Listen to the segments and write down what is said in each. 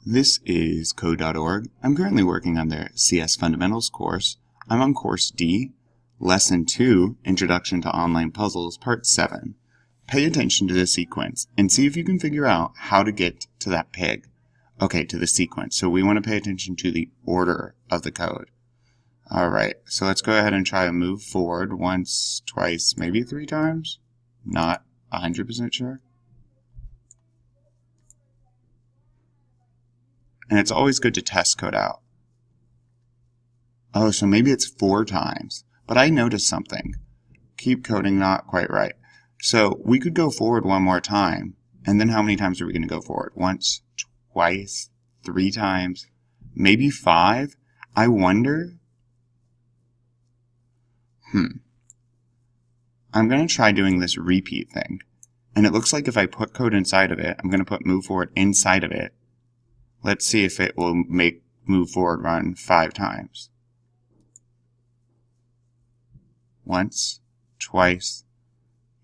This is Code.org. I'm currently working on their CS Fundamentals course. I'm on Course D, Lesson 2, Introduction to Online Puzzles, Part 7. Pay attention to the sequence and see if you can figure out how to get to that pig. Okay, to the sequence. So we want to pay attention to the order of the code. Alright, so let's go ahead and try to move forward once, twice, maybe 3 times. Not 100% sure. And it's always good to test code out. Oh, so maybe it's 4 times. But I noticed something. Keep coding not quite right. So we could go forward one more time. And then how many times are we going to go forward? Once, twice, 3 times, maybe 5? I wonder. I'm going to try doing this repeat thing. And it looks like if I put code inside of it, I'm going to put move forward inside of it. Let's see if it will make move forward run 5 times. Once, twice,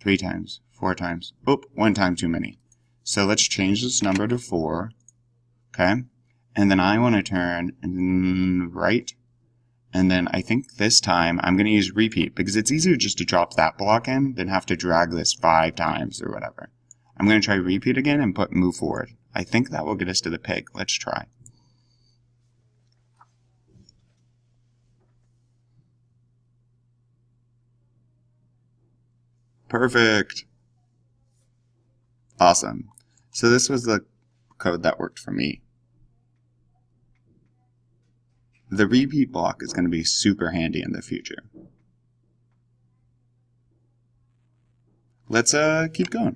3 times, 4 times. Oop, 1 time too many. So let's change this number to 4. Okay. And then I want to turn right. And then I think this time I'm going to use repeat because it's easier just to drop that block in than have to drag this 5 times or whatever. I'm going to try repeat again and put move forward. I think that will get us to the pig. Let's try. Perfect. Awesome. So this was the code that worked for me. The repeat block is going to be super handy in the future. Let's keep going.